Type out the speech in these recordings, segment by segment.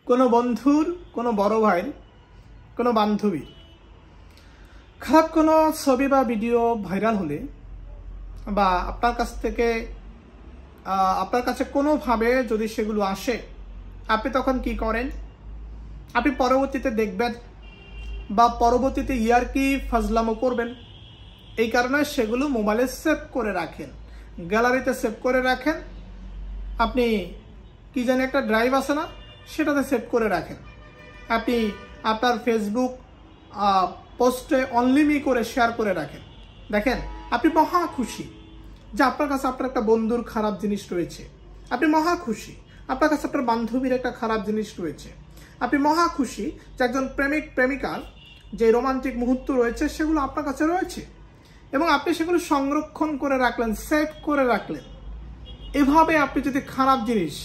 কোনো বন্ধুর, কোনো বড় ভাইয়ের, কোনো বান্ধবীর খারাপ কোনো ছবি বা ভিডিও ভাইরাল হলে বা আপনার কাছে কোনোভাবে যদি সেগুলো আসে, আপনি তখন কি করেন? আপনি পরবর্তীতে দেখবেন বা পরবর্তীতে ইয়ার্কি ফাজলামো করবেন। এই কারণে সেগুলো মোবাইলে সেভ করে রাখেন, গ্যালারিতে সেভ করে রাখেন। আপনি কি জানি একটা ড্রাইভ আছে না, সেটাতে সেভ করে রাখেন। আপনি আপনার ফেসবুক পোস্টে অনলি করে শেয়ার করে রাখেন। দেখেন, আপনি মহা খুশি যে আপনার কাছে আপনার একটা বন্ধুর খারাপ জিনিস রয়েছে। আপনি মহা খুশি আপনার কাছে আপনার বান্ধবীর একটা খারাপ জিনিস রয়েছে। আপনি মহা খুশি যে একজন প্রেমিক প্রেমিকার যে রোমান্টিক মুহূর্ত রয়েছে সেগুলো আপনার কাছে রয়েছে এবং আপনি সেগুলো সংরক্ষণ করে রাখলেন, সেভ করে রাখলেন। এভাবে আপনি যদি খারাপ জিনিস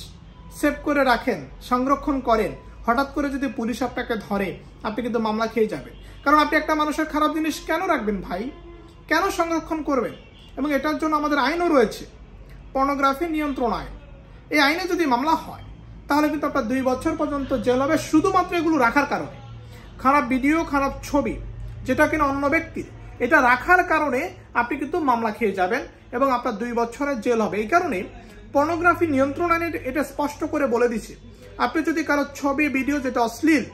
সেভ করে রাখেন, সংরক্ষণ করেন, হঠাৎ করে যদি পুলিশ আপনাকে ধরে, আপনি কিন্তু মামলা খেয়ে যাবেন। কারণ আপনি একটা মানুষের খারাপ জিনিস কেন রাখবেন ভাই? কেন সংরক্ষণ করবেন? এবং এটার জন্য আমাদের আইনও রয়েছে, পর্নোগ্রাফি নিয়ন্ত্রণ আইন। এই আইনে যদি মামলা হয় তাহলে কিন্তু আপনার 2 বছর পর্যন্ত জেল হবে, শুধুমাত্র এগুলো রাখার কারণে। খারাপ ভিডিও, খারাপ ছবি, যেটা কিনা অন্য ব্যক্তির, এটা রাখার কারণে আপনি কিন্তু মামলা খেয়ে যাবেন এবং আপনার 2 বছরের জেল হবে। এই কারণে পর্নোগ্রাফি নিয়ন্ত্রণ আইনে এটা স্পষ্ট করে বলে দিছে, আপনি যদি কারো ছবি ভিডিও যেটা অশ্লীল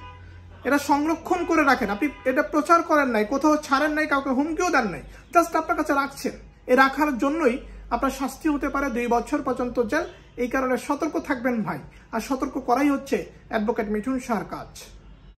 এটা সংরক্ষণ করে রাখেন, আপনি এটা প্রচার করেন নাই, কোথাও ছাড়েন নাই, কাউকে হুমকিও দেন নাই, জাস্ট আপনার কাছে রাখছেন, এই রাখার জন্যই আপনার শাস্তি হতে পারে 2 বছর পর্যন্ত জেল। এই কারণে সতর্ক থাকবেন ভাই, আর সতর্ক করাই হচ্ছে অ্যাডভোকেট মিঠুন শাহর কাজ।